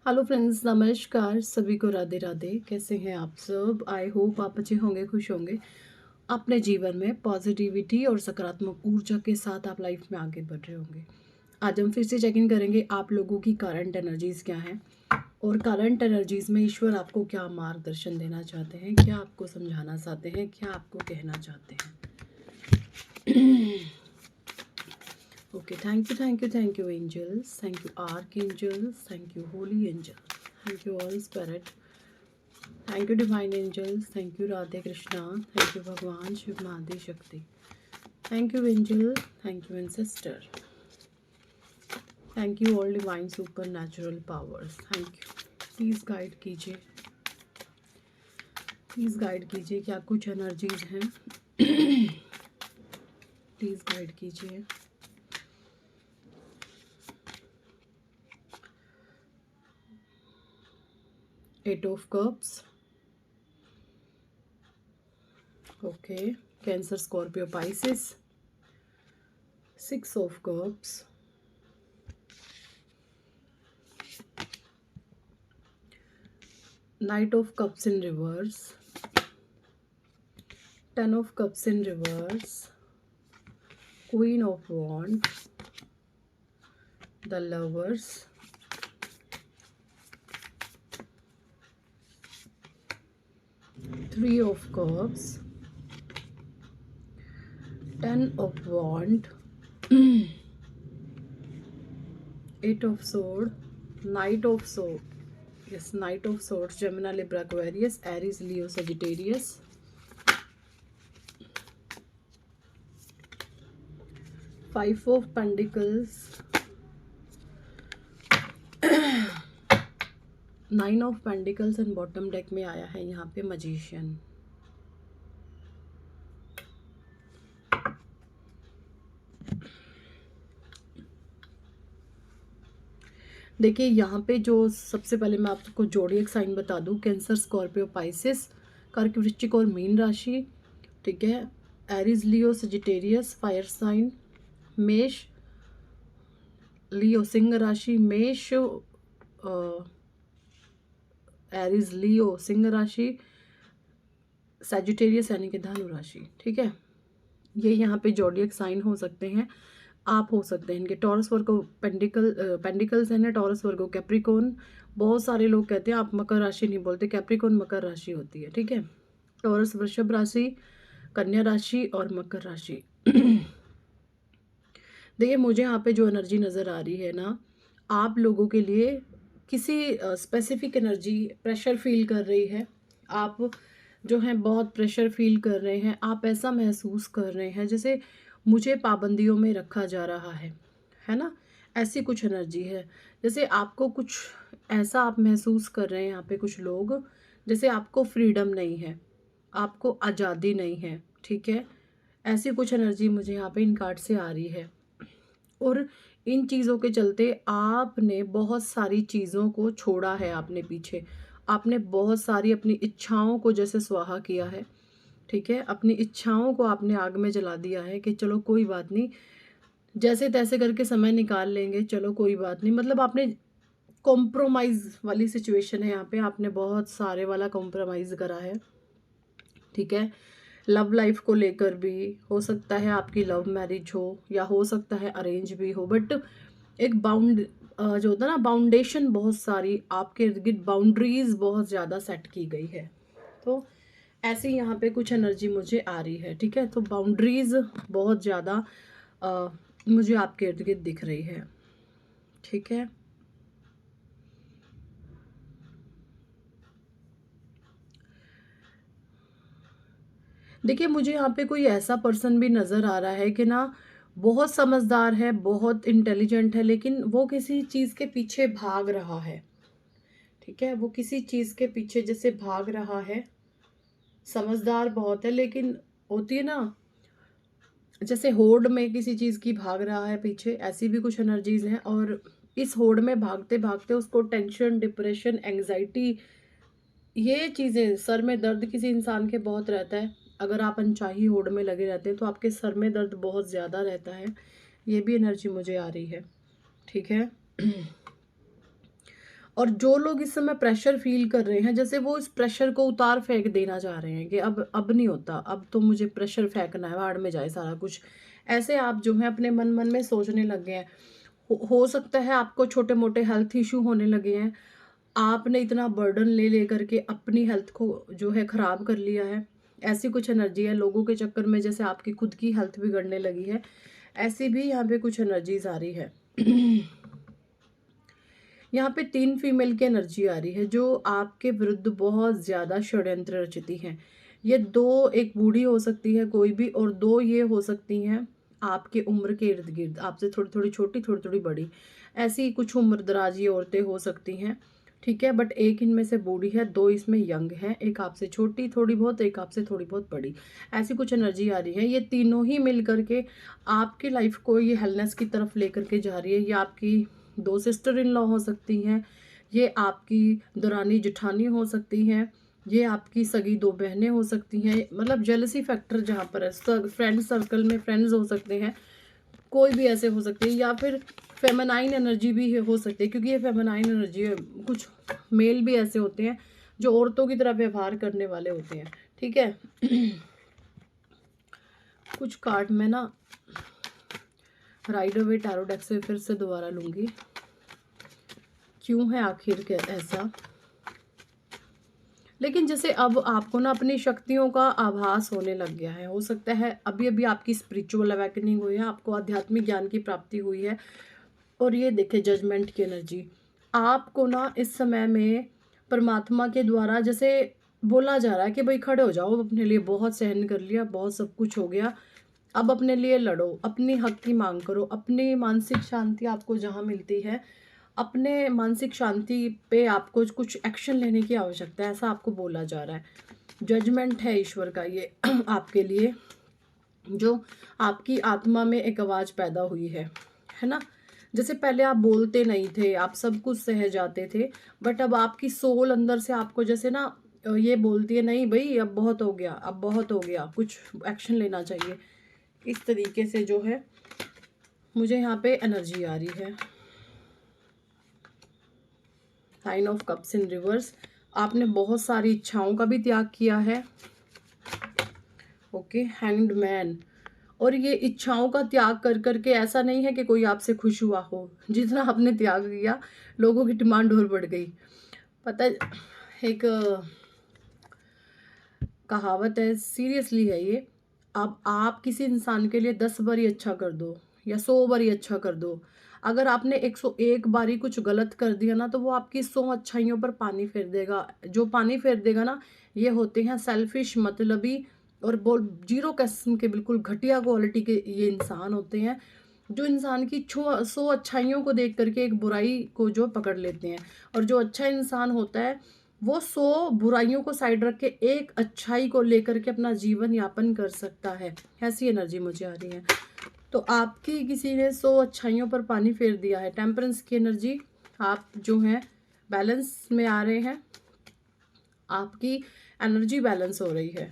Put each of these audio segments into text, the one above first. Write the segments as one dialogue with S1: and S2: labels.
S1: Hello friends, नमस्कार। सभी को राधे राधे। कैसे हैं आप सब? आई होप आप अच्छे होंगे, खुश होंगे। अपने जीवन में पॉजिटिविटी और सकारात्मक ऊर्जा के साथ आप लाइफ में आगे बढ़ रहे होंगे। आज हम फिर से चेक इन करेंगे आप लोगों की करंट एनर्जीज क्या हैं और करंट एनर्जीज में ईश्वर आपको क्या मार्गदर्शन देना चाहते हैं, क्या आपको समझाना चाहते हैं, क्या आपको कहना चाहते हैं। Okay, thank you, angels. Thank you, archangels. Thank you, holy angel. Thank you, all spirit. Thank you, divine angels. Thank you, Radhe Krishna. Thank you, Bhagwan Shiv Mahadi Shakti. Thank you, angel. Thank you, ancestor. Thank you, all divine supernatural powers. Thank you. Please guide कीजिए. Please guide कीजिए. क्या कुछ energies हैं? Please guide कीजिए. Eight of Cups. Okay. Cancer, Scorpio, Pisces. Six of Cups. Knight of Cups in reverse. Ten of Cups in reverse. Queen of Wands. The Lovers. Three of Cups. Ten of Wands. Eight of Swords. Knight of Swords. Yes, Knight of Swords. Gemini, Libra, Aquarius, Aries, Leo, Sagittarius. Five of Pentacles. Nine of pentacles and bottom deck में आया है यहाँ पे magician. देखिए यहाँ पे जो सबसे पहले मैं आपको जोडिएक साइन बता दूँ, कैंसर, स्कॉर्पियो, पाइसेस, कर्क, वृश्चिक और मीन राशि। ठीक है, एरीज, लियो, सजिटेरियस, फायर साइन, मेष, लियो सिंह राशि, मेष, एरीज, लियो सिंह राशि, सजिटेरियस यानी कि धनु राशि। ठीक है, ये यहाँ पे जोडिएक साइन हो सकते हैं, आप हो सकते हैं इनके। टॉरस वर्गो पेंडिकल्स है ना, टॉरस वर्गो कैप्रिकॉन। बहुत सारे लोग कहते हैं आप मकर राशि नहीं बोलते, कैप्रिकॉन मकर राशि होती है। ठीक है, टॉरस वृषभ राशि, कन्या राशि और मकर राशि। देखिए मुझे यहाँ पे जो एनर्जी नज़र आ रही है ना, आप लोगों के लिए किसी स्पेसिफिक एनर्जी प्रेशर फील कर रही है। आप जो हैं बहुत प्रेशर फील कर रहे हैं, आप ऐसा महसूस कर रहे हैं जैसे मुझे पाबंदियों में रखा जा रहा है ना। ऐसी कुछ एनर्जी है, जैसे आपको कुछ ऐसा आप महसूस कर रहे हैं यहाँ पे कुछ लोग, जैसे आपको फ्रीडम नहीं है, आपको आज़ादी नहीं है। ठीक है, ऐसी कुछ एनर्जी मुझे यहाँ पे इन कार्ड से आ रही है। और इन चीज़ों के चलते आपने बहुत सारी चीज़ों को छोड़ा है, आपने पीछे, आपने बहुत सारी अपनी इच्छाओं को जैसे स्वाहा किया है। ठीक है, अपनी इच्छाओं को आपने आग में जला दिया है कि चलो कोई बात नहीं, जैसे तैसे करके समय निकाल लेंगे, चलो कोई बात नहीं। मतलब आपने कॉम्प्रोमाइज़ वाली सिचुएशन है यहाँ पे, आपने बहुत सारे वाला कॉम्प्रोमाइज़ करा है। ठीक है, लव लाइफ को लेकर भी हो सकता है आपकी लव मैरिज हो या हो सकता है अरेंज भी हो, बट एक जो होता है ना बाउंडेशन, बहुत सारी आपके इर्द गिर्द बाउंड्रीज बहुत ज़्यादा सेट की गई है। तो ऐसी यहाँ पे कुछ एनर्जी मुझे आ रही है। ठीक है, तो बाउंड्रीज बहुत ज़्यादा मुझे आपके इर्द गिर्द दिख रही है। ठीक है, देखिए मुझे यहाँ पे कोई ऐसा पर्सन भी नज़र आ रहा है कि ना बहुत समझदार है, बहुत इंटेलिजेंट है, लेकिन वो किसी चीज़ के पीछे भाग रहा है। ठीक है, वो किसी चीज़ के पीछे जैसे भाग रहा है, समझदार बहुत है, लेकिन होती है ना जैसे होड़ में किसी चीज़ की भाग रहा है पीछे, ऐसी भी कुछ एनर्जीज हैं। और इस होड़ में भागते भागते उसको टेंशन, डिप्रेशन, एंग्जाइटी, ये चीज़ें, सर में दर्द किसी इंसान के बहुत रहता है। अगर आप अनचाही होड़ में लगे रहते हैं तो आपके सर में दर्द बहुत ज़्यादा रहता है, ये भी एनर्जी मुझे आ रही है। ठीक है, और जो लोग इस समय प्रेशर फ़ील कर रहे हैं, जैसे वो इस प्रेशर को उतार फेंक देना चाह रहे हैं कि अब नहीं होता, अब तो मुझे प्रेशर फेंकना है, भाड़ में जाए सारा कुछ। ऐसे आप जो है अपने मन-मन में सोचने लग गए हैं। हो सकता है आपको छोटे-मोटे हेल्थ इश्यू होने लगे हैं। आपने इतना बर्डन ले कर के अपनी हेल्थ को जो है ख़राब कर लिया है। ऐसी कुछ एनर्जी है, लोगों के चक्कर में जैसे आपकी खुद की हेल्थ बिगड़ने लगी है, ऐसी भी यहाँ पे कुछ एनर्जीज़ आ रही है। यहाँ पे 3 फीमेल की एनर्जी आ रही है जो आपके विरुद्ध बहुत ज़्यादा षड्यंत्र रचती हैं। ये 2, एक बूढ़ी हो सकती है कोई भी, और 2 ये हो सकती हैं आपके उम्र के इर्द-गिर्द, आपसे थोड़ी-थोड़ी छोटी, थोड़ी-थोड़ी बड़ी। ऐसी कुछ उम्रदराज ये औरतें हो सकती हैं, ठीक है? बट एक इनमें से बूढ़ी है, 2 इसमें यंग हैं, एक आपसे छोटी थोड़ी बहुत, एक आपसे थोड़ी बहुत बड़ी। ऐसी कुछ एनर्जी आ रही है। ये तीनों ही मिल कर के आपकी लाइफ़ को ये हेलनेस की तरफ लेकर के जा रही है। ये आपकी 2 सिस्टर इन लॉ हो सकती हैं, ये आपकी दरानी-जेठानी हो सकती हैं, ये आपकी सगी 2 बहनें हो सकती हैं। मतलब जेलसी फैक्टर जहाँ पर है, फ्रेंड सर्कल में फ्रेंड्स हो सकते हैं, कोई भी ऐसे हो सकते हैं, या फिर फेमिनाइन एनर्जी भी हो सकती है, क्योंकि ये फेमिनाइन एनर्जी है। कुछ मेल भी ऐसे होते हैं जो औरतों की तरह व्यवहार करने वाले होते हैं, ठीक है? कुछ कार्ड मैं ना राइडर वे टैरो डेक से फिर से दोबारा लूँगी। क्यों है आखिर के ऐसा? लेकिन जैसे अब आपको ना अपनी शक्तियों का आभास होने लग गया है। हो सकता है अभी-अभी आपकी स्पिरिचुअल अवेकनिंग हुई है, आपको आध्यात्मिक ज्ञान की प्राप्ति हुई है। और ये देखिए जजमेंट की एनर्जी। आपको ना इस समय में परमात्मा के द्वारा जैसे बोला जा रहा है कि भई खड़े हो जाओ, अपने लिए बहुत सहन कर लिया, बहुत सब कुछ हो गया। अब अपने लिए लड़ो, अपनी हक की माँग करो, अपनी मानसिक शांति आपको जहाँ मिलती है, अपने मानसिक शांति पे आपको कुछ एक्शन लेने की आवश्यकता है, ऐसा आपको बोला जा रहा है। जजमेंट है ईश्वर का ये आपके लिए, जो आपकी आत्मा में एक आवाज़ पैदा हुई है ना? जैसे पहले आप बोलते नहीं थे, आप सब कुछ सह जाते थे, बट अब आपकी सोल अंदर से आपको जैसे ना ये बोलती है, नहीं भई अब बहुत हो गया, अब बहुत हो गया, कुछ एक्शन लेना चाहिए। इस तरीके से जो है मुझे यहाँ पे एनर्जी आ रही है। Nine of cups in reverse. आपने बहुत सारी इच्छाओं का भी त्याग किया है। Okay, hanged man. और ये इच्छाओं का त्याग कर कर के ऐसा नहीं है कि कोई आपसे खुश हुआ हो। जितना आपने त्याग किया, लोगों की डिमांड और बढ़ गई। पता है, एक कहावत है, सीरियसली है ये। अब आप किसी इंसान के लिए 10 बारी अच्छा कर दो या 100 बारी अच्छा कर दो, अगर आपने 101 बारी कुछ गलत कर दिया ना, तो वो आपकी 100 अच्छाइयों पर पानी फेर देगा। जो पानी फेर देगा ना, ये होते हैं सेल्फिश, मतलबी और बोल जीरो किस्म के, बिल्कुल घटिया क्वालिटी के ये इंसान होते हैं, जो इंसान की 100 अच्छाइयों को देख करके एक बुराई को जो पकड़ लेते हैं। और जो अच्छा इंसान होता है, वो 100 बुराइयों को साइड रख के एक अच्छाई को लेकर के अपना जीवन यापन कर सकता है। ऐसी एनर्जी मुझे आ रही है। तो आपकी किसी ने 100 अच्छाइयों पर पानी फेर दिया है। टेम्परेंस की एनर्जी, आप जो हैं बैलेंस में आ रहे हैं, आपकी एनर्जी बैलेंस हो रही है,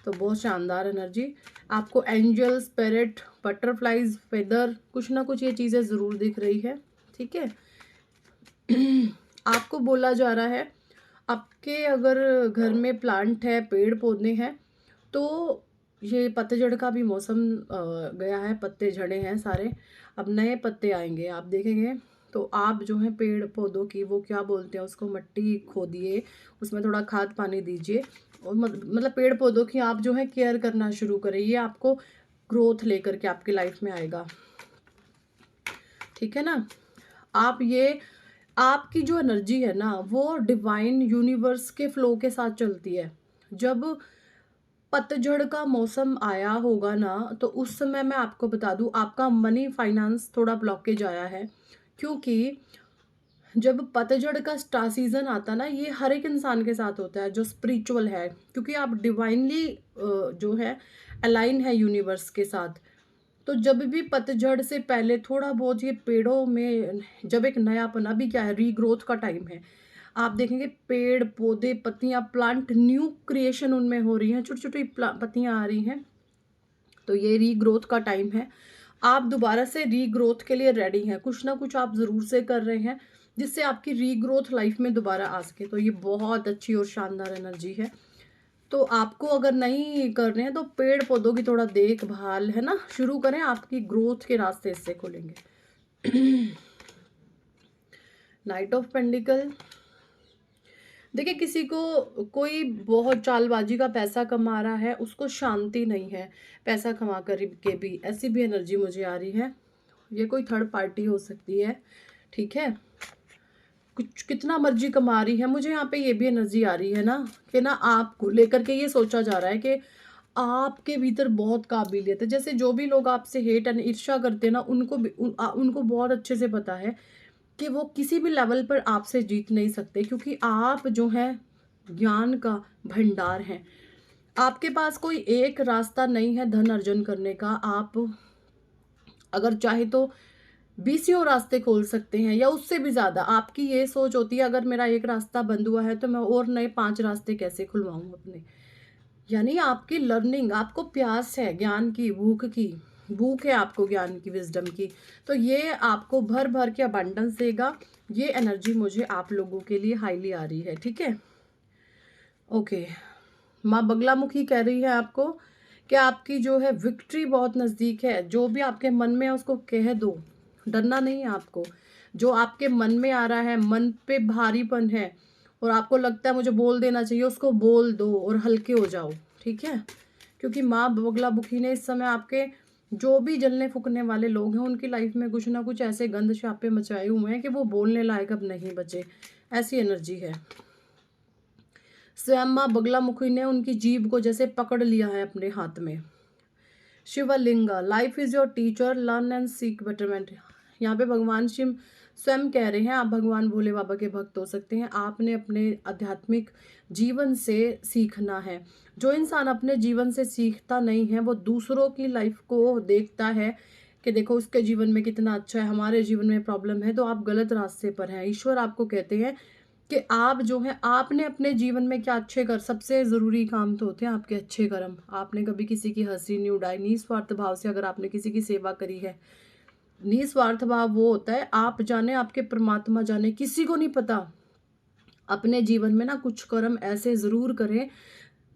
S1: तो बहुत शानदार एनर्जी। आपको एंजल, स्पिरिट, बटरफ्लाइज, फेदर, कुछ ना कुछ ये चीज़ें ज़रूर दिख रही है, ठीक है? आपको बोला जा रहा है, आपके अगर घर में प्लांट है, पेड़ पौधे हैं, तो ये पतझड़ का भी मौसम गया है, पत्ते झड़े हैं सारे, अब नए पत्ते आएंगे, आप देखेंगे। तो आप जो है पेड़ पौधों की, वो क्या बोलते हैं उसको, मट्टी खोदिए, उसमें थोड़ा खाद पानी दीजिए, और मतलब पेड़ पौधों की आप जो है केयर करना शुरू करें। ये आपको ग्रोथ लेकर के आपकी लाइफ में आएगा, ठीक है ना? आप ये, आपकी जो एनर्जी है ना, वो डिवाइन यूनिवर्स के फ्लो के साथ चलती है। जब पतझड़ का मौसम आया होगा ना, तो उस समय मैं आपको बता दूं, आपका मनी फाइनेंस थोड़ा ब्लॉकेज आया है, क्योंकि जब पतझड़ का सीजन आता ना, ये हर एक इंसान के साथ होता है जो स्पिरिचुअल है, क्योंकि आप डिवाइनली जो है अलाइन है यूनिवर्स के साथ। तो जब भी पतझड़ से पहले थोड़ा बहुत ये पेड़ों में जब एक नयापन, अभी क्या है, रीग्रोथ का टाइम है, आप देखेंगे पेड़ पौधे, पत्तियां, प्लांट, न्यू क्रिएशन उनमें हो रही हैं, छोटी छोटी पत्तियां आ रही हैं। तो ये रीग्रोथ का टाइम है, आप दोबारा से रीग्रोथ के लिए रेडी हैं, कुछ ना कुछ आप ज़रूर से कर रहे हैं। जिससे आपकी रीग्रोथ लाइफ में दोबारा आ सके। तो ये बहुत अच्छी और शानदार एनर्जी है। तो आपको अगर नहीं कर रहे हैं तो पेड़ पौधों की थोड़ा देखभाल है ना शुरू करें, आपकी ग्रोथ के रास्ते इससे खुलेंगे। नाइट ऑफ पेंडिकल, देखिए किसी को कोई बहुत चालबाजी का पैसा कमा रहा है, उसको शांति नहीं है पैसा कमा कर के भी, ऐसी भी एनर्जी मुझे आ रही है। ये कोई थर्ड पार्टी हो सकती है, ठीक है। कुछ कितना मर्जी कमा रही है, मुझे यहाँ पे ये भी एनर्जी आ रही है ना कि ना आपको लेकर के ये सोचा जा रहा है कि आपके भीतर बहुत काबिलियत है। जैसे जो भी लोग आपसे हेट एंड ईर्ष्या करते हैं ना, उनको बहुत अच्छे से पता है कि वो किसी भी लेवल पर आपसे जीत नहीं सकते, क्योंकि आप जो है ज्ञान का भंडार हैं। आपके पास कोई एक रास्ता नहीं है धन अर्जन करने का। आप अगर चाहे तो बीसियों रास्ते खोल सकते हैं या उससे भी ज़्यादा। आपकी ये सोच होती है अगर मेरा एक रास्ता बंद हुआ है तो मैं और नए 5 रास्ते कैसे खुलवाऊँ अपने। यानी आपकी लर्निंग, आपको प्यास है ज्ञान की, भूख है आपको ज्ञान की, विजडम की। तो ये आपको भर भर के अबंडेंस देगा। ये एनर्जी मुझे आप लोगों के लिए हाईली आ रही है, ठीक है। ओके, माँ बगलामुखी कह रही है आपको कि आपकी जो है विक्ट्री बहुत नज़दीक है। जो भी आपके मन में है उसको कह दो, डरना नहीं है आपको। जो आपके मन में आ रहा है, मन पे भारीपन है और आपको लगता है मुझे बोल देना चाहिए, उसको बोल दो और हल्के हो जाओ, ठीक है। क्योंकि माँ बगलामुखी ने इस समय आपके जो भी जलने फूकने वाले लोग हैं उनकी लाइफ में कुछ ना कुछ ऐसे गंद शापे मचाए हुए हैं कि वो बोलने लायक अब नहीं बचे, ऐसी एनर्जी है। स्वयं माँ बगलामुखी ने उनकी जीभ को जैसे पकड़ लिया है अपने हाथ में। Shivalinga, life is your teacher, learn and seek betterment. यहाँ पे भगवान शिव स्वयं कह रहे हैं आप भगवान भोले बाबा के भक्त हो सकते हैं। आपने अपने आध्यात्मिक जीवन से सीखना है। जो इंसान अपने जीवन से सीखता नहीं है वो दूसरों की लाइफ को देखता है कि देखो उसके जीवन में कितना अच्छा है, हमारे जीवन में प्रॉब्लम है, तो आप गलत रास्ते पर हैं। ईश्वर आपको कहते हैं कि आप जो है आपने अपने जीवन में क्या अच्छे कर, सबसे ज़रूरी काम तो होते हैं आपके अच्छे कर्म। आपने कभी किसी की हंसी नहीं उड़ाई, निस्वार्थ भाव से अगर आपने किसी की सेवा करी है। निस्वार्थ भाव वो होता है, आप जाने आपके परमात्मा जाने, किसी को नहीं पता। अपने जीवन में ना कुछ कर्म ऐसे ज़रूर करें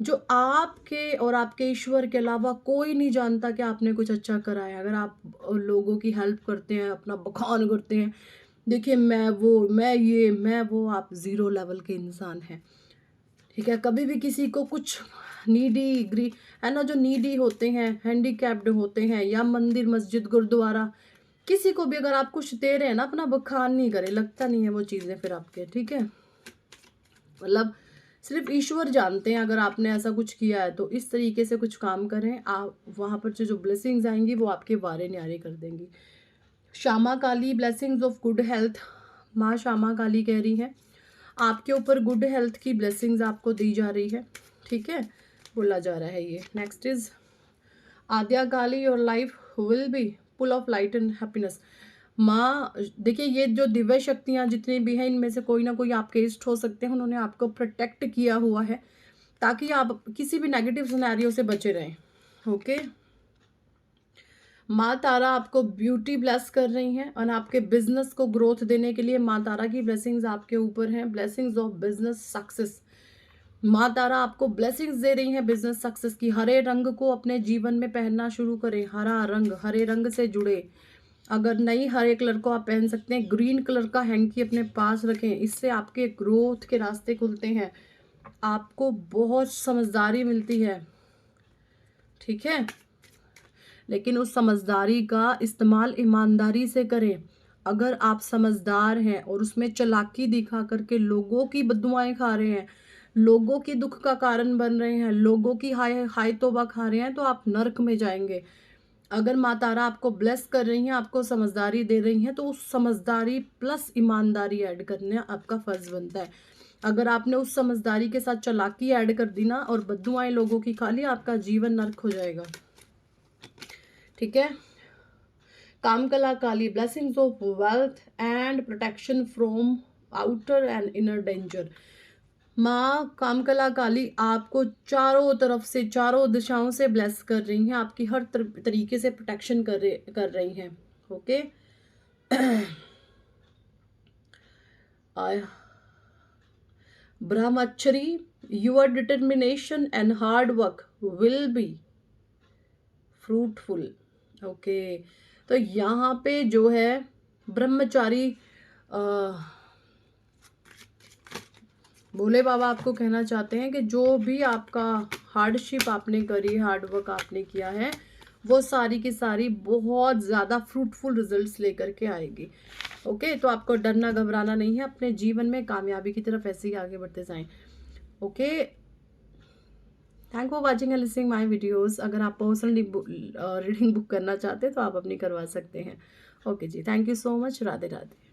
S1: जो आपके और आपके ईश्वर के अलावा कोई नहीं जानता कि आपने कुछ अच्छा करा है। अगर आप लोगों की हेल्प करते हैं, अपना बखान करते हैं, देखिए मैं वो, मैं ये, मैं वो, आप ज़ीरो लेवल के इंसान हैं, ठीक है। कभी भी किसी को कुछ नीडी ग्री है ना, जो नीडी होते हैं, हैंडीकैप्ड होते हैं, या मंदिर मस्जिद गुरुद्वारा, किसी को भी अगर आप कुछ दे रहे हैं ना, अपना बखान नहीं करें, लगता नहीं है वो चीज़ें फिर आपके, ठीक है। मतलब सिर्फ ईश्वर जानते हैं अगर आपने ऐसा कुछ किया है तो। इस तरीके से कुछ काम करें आप, वहाँ पर जो ब्लेसिंग्स आएंगी वो आपके वारे न्यारे कर देंगी। श्यामा काली, ब्लेसिंग्स ऑफ गुड हेल्थ। माँ श्यामा काली कह रही हैं आपके ऊपर गुड हेल्थ की ब्लेसिंग्स आपको दी जा रही है, ठीक है, बोला जा रहा है ये। Next is Adya Kali, your life will be full of light and happiness. माँ देखिए ये जो दिव्य शक्तियाँ जितनी भी हैं इनमें से कोई ना कोई आपके इष्ट हो सकते हैं, उन्होंने आपको प्रोटेक्ट किया हुआ है ताकि आप किसी भी नेगेटिव सिनेरियो से बचे रहें, ओके। माँ तारा आपको ब्यूटी ब्लेस कर रही हैं और आपके बिजनेस को ग्रोथ देने के लिए माँ तारा की ब्लेसिंग्स आपके ऊपर हैं। ब्लेसिंग्स ऑफ बिजनेस सक्सेस, माँ तारा आपको ब्लेसिंग्स दे रही हैं बिजनेस सक्सेस की। हरे रंग को अपने जीवन में पहनना शुरू करें, हरा रंग, हरे रंग से जुड़े। अगर नहीं हरे कलर को आप पहन सकते हैं, ग्रीन कलर का हैंकी अपने पास रखें, इससे आपके ग्रोथ के रास्ते खुलते हैं, आपको बहुत समझदारी मिलती है, ठीक है। लेकिन उस समझदारी का इस्तेमाल ईमानदारी से करें। अगर आप समझदार हैं और उसमें चालाकी दिखा करके लोगों की बद्दुआएं खा रहे हैं, लोगों के दुख का कारण बन रहे हैं, लोगों की हाय हाय तौबा खा रहे हैं, तो आप नर्क में जाएंगे। अगर माँ तारा आपको ब्लेस कर रही हैं, आपको समझदारी दे रही हैं, तो उस समझदारी प्लस ईमानदारी ऐड करना आपका फर्ज बनता है। अगर आपने उस समझदारी के साथ चालाकी ऐड कर दी ना और बद्दुआएं लोगों की खा ली, आपका जीवन नर्क हो जाएगा, ठीक है। Kamakala Kali, blessings of wealth and protection from outer and inner danger. माँ कामकला काली आपको चारों तरफ से, चारों दिशाओं से ब्लेस कर रही हैं, आपकी हर तरीके से प्रोटेक्शन कर रही हैं, okay. Brahmachari, your determination and hard work will be fruitful. Okay, तो यहाँ पे जो है ब्रह्मचारी, भोले बाबा आपको कहना चाहते हैं कि जो भी आपका हार्डशिप आपने करी, हार्ड वर्क आपने किया है, वो सारी की सारी बहुत ज़्यादा फ्रूटफुल रिजल्ट्स लेकर के आएगी। ओके, तो आपको डरना घबराना नहीं है, अपने जीवन में कामयाबी की तरफ ऐसे ही आगे बढ़ते जाएं। Okay, thank for watching and listening my videos. अगर आप पर्सनली रीडिंग बुक करना चाहते हैं तो आप अपनी करवा सकते हैं। ओके जी, thank you so much. Radhe Radhe.